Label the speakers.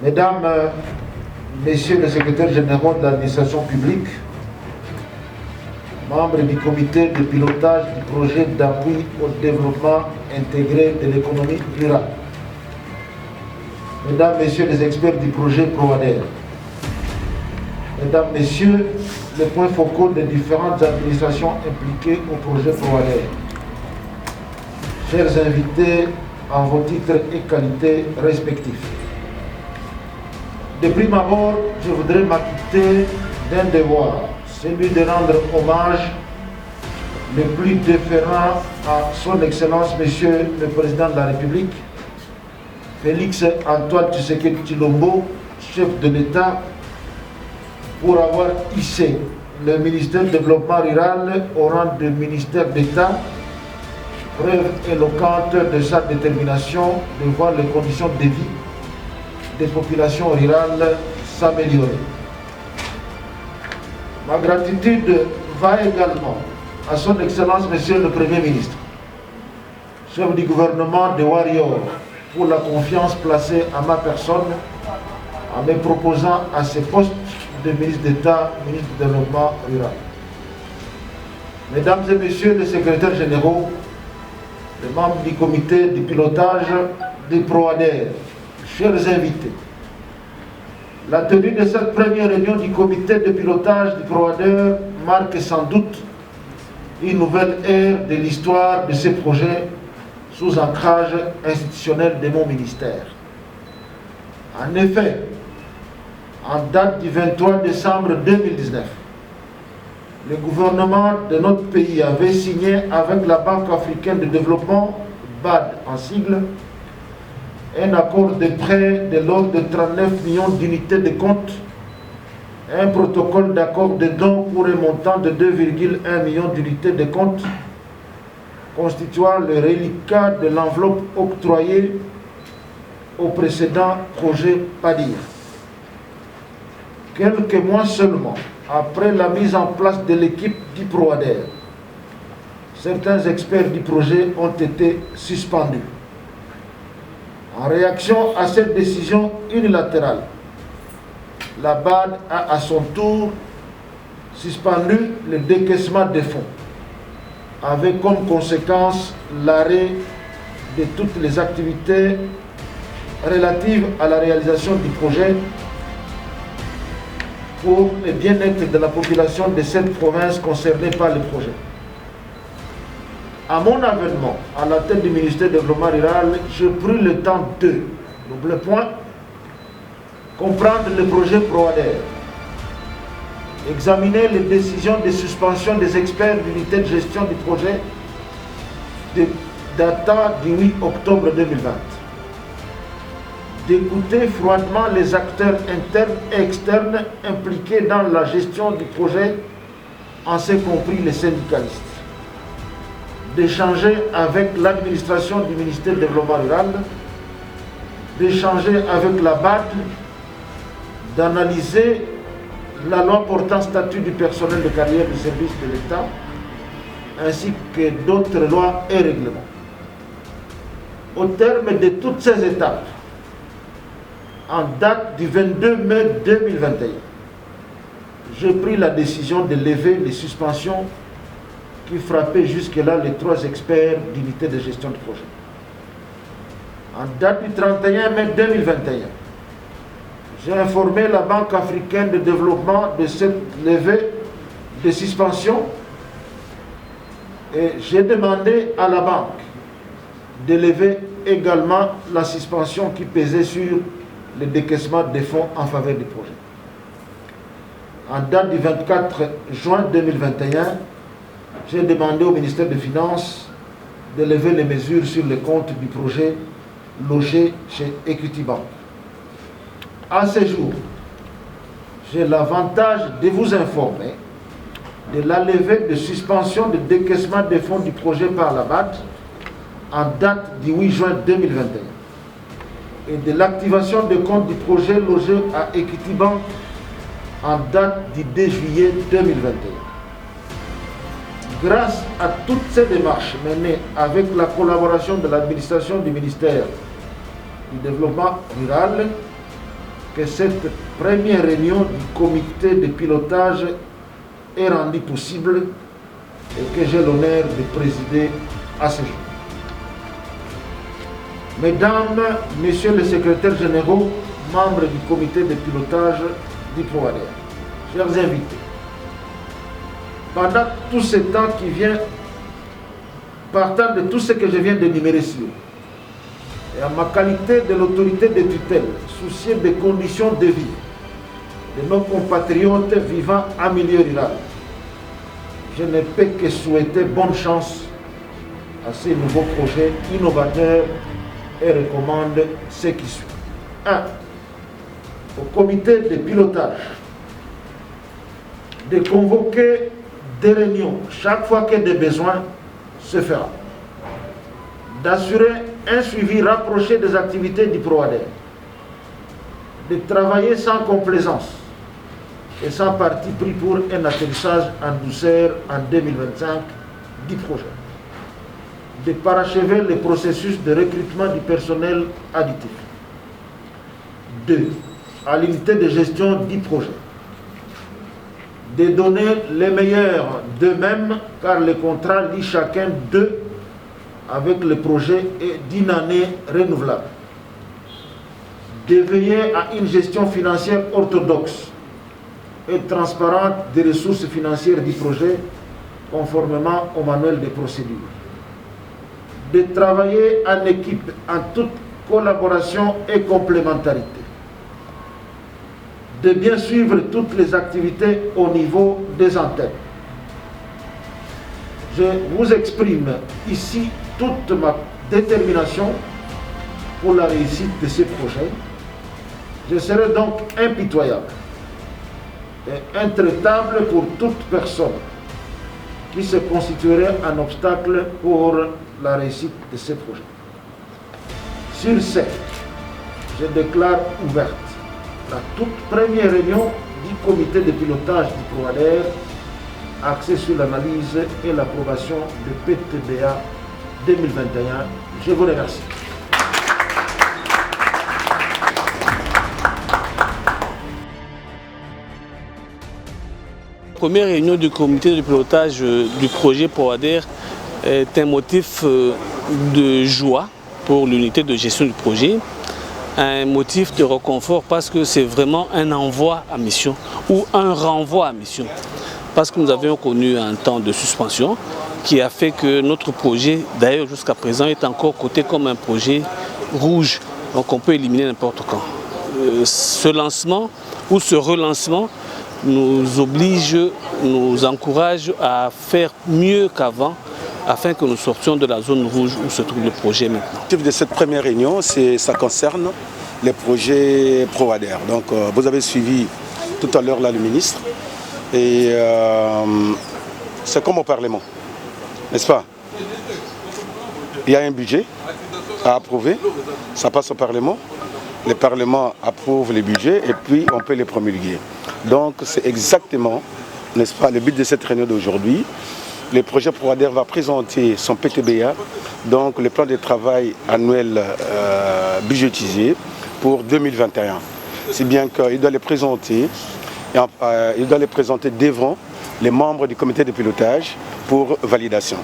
Speaker 1: Mesdames, Messieurs les secrétaires généraux de l'administration publique, membres du comité de pilotage du projet d'appui au développement intégré de l'économie rurale, Mesdames, Messieurs les experts du projet ProADER, Mesdames, Messieurs les points focaux des différentes administrations impliquées au projet ProADER, chers invités en vos titres et qualités respectifs. De prime abord, je voudrais m'acquitter d'un devoir, celui de rendre hommage le plus déférent à son Excellence, Monsieur le Président de la République, Félix Antoine Tshisekedi Tshilombo, chef de l'État, pour avoir hissé le ministère du Développement rural au rang de ministère d'État, preuve éloquente de sa détermination de voir les conditions de vie des populations rurales s'améliorer. Ma gratitude va également à son Excellence Monsieur le Premier ministre, chef du gouvernement de Warrior, pour la confiance placée à ma personne en me proposant à ce poste de ministre d'État, ministre du Développement rural. Mesdames et Messieurs les secrétaires généraux, les membres du comité de pilotage du ProADER, chers invités, la tenue de cette première réunion du comité de pilotage du ProADER marque sans doute une nouvelle ère de l'histoire de ce projet sous ancrage institutionnel de mon ministère. En effet, en date du 23 décembre 2019, le gouvernement de notre pays avait signé avec la Banque africaine de développement, BAD en sigle, un accord de prêt de l'ordre de 39 millions d'unités de compte, un protocole d'accord de dons pour un montant de 2,1 millions d'unités de compte, constituant le reliquat de l'enveloppe octroyée au précédent projet PADIR. Quelques mois seulement après la mise en place de l'équipe du ProADER, certains experts du projet ont été suspendus. En réaction à cette décision unilatérale, la BAD a à son tour suspendu le décaissement des fonds, avec comme conséquence l'arrêt de toutes les activités relatives à la réalisation du projet pour le bien-être de la population de cette province concernée par le projet. À mon avènement à la tête du ministère du Développement rural, j'ai pris le temps de, double point, comprendre le projet ProADER, examiner les décisions de suspension des experts d'unité de gestion du projet datant du 8 octobre 2020, d'écouter froidement les acteurs internes et externes impliqués dans la gestion du projet, en ce compris les syndicalistes, d'échanger avec l'administration du ministère du Développement rural, d'échanger avec la BAD, d'analyser la loi portant statut du personnel de carrière du service de l'État, ainsi que d'autres lois et règlements. Au terme de toutes ces étapes, en date du 22 mai 2021, j'ai pris la décision de lever les suspensions qui frappaient jusque-là les 3 experts d'unité de gestion de projet. En date du 31 mai 2021, j'ai informé la Banque africaine de développement de cette levée de suspension et j'ai demandé à la banque de lever également la suspension qui pesait sur le décaissement des fonds en faveur du projet. En date du 24 juin 2021, j'ai demandé au ministère des Finances de lever les mesures sur les comptes du projet logé chez Equity Bank. À ce jour, j'ai l'avantage de vous informer de la levée de suspension de décaissement des fonds du projet par la BAD en date du 8 juin 2021 et de l'activation des comptes du projet logé à Equity Bank en date du 2 juillet 2021. Grâce à toutes ces démarches menées avec la collaboration de l'administration du ministère du Développement rural, que cette première réunion du comité de pilotage est rendue possible et que j'ai l'honneur de présider à ce jour. Mesdames, Messieurs les secrétaires généraux, membres du comité de pilotage du PROADER, chers invités, pendant tout ce temps qui vient, partant de tout ce que je viens d'énumérer ici, et en ma qualité de l'autorité de tutelle, soucieux des conditions de vie de nos compatriotes vivant en milieu rural, je ne peux que souhaiter bonne chance à ces nouveaux projets innovateurs et recommande ce qui suit. 1. Au comité de pilotage de convoquer des réunions chaque fois que des besoins se fera. D'assurer un suivi rapproché des activités du PROADER. De travailler sans complaisance et sans parti pris pour un atterrissage en douceur en 2025 du projet. De parachever le processus de recrutement du personnel additif. 2. À l'unité de gestion du projet. De donner les meilleurs d'eux-mêmes, car le contrat lie chacun d'eux avec le projet et d'une année renouvelable. De veiller à une gestion financière orthodoxe et transparente des ressources financières du projet, conformément au manuel des procédures. De travailler en équipe en toute collaboration et complémentarité. De bien suivre toutes les activités au niveau des antennes. Je vous exprime ici toute ma détermination pour la réussite de ces projets. Je serai donc impitoyable et intraitable pour toute personne qui se constituerait un obstacle pour la réussite de ces projets. Sur ce, je déclare ouverte la toute première réunion du comité de pilotage du PROADER axée sur l'analyse et l'approbation de PTBA 2021. Je vous remercie.
Speaker 2: La première réunion du comité de pilotage du projet PROADER est un motif de joie pour l'unité de gestion du projet, un motif de réconfort parce que c'est vraiment un envoi à mission ou un renvoi à mission. Parce que nous avions connu un temps de suspension qui a fait que notre projet, d'ailleurs jusqu'à présent, est encore coté comme un projet rouge, donc on peut éliminer n'importe quand. Ce lancement ou ce relancement nous oblige, nous encourage à faire mieux qu'avant afin que nous sortions de la zone rouge où se trouve le projet maintenant.
Speaker 3: L'objectif de cette première réunion, ça concerne les projets PROADER. Donc vous avez suivi tout à l'heure là le ministre et c'est comme au Parlement, n'est-ce pas? Il y a un budget à approuver, ça passe au Parlement. Le Parlement approuve les budgets et puis on peut les promulguer. Donc c'est exactement, n'est-ce pas, le but de cette réunion d'aujourd'hui. Le projet PROADER va présenter son PTBA, donc le plan de travail annuel budgétisé pour 2021. C'est bien qu'il doit les présenter, devant les membres du comité de pilotage pour validation.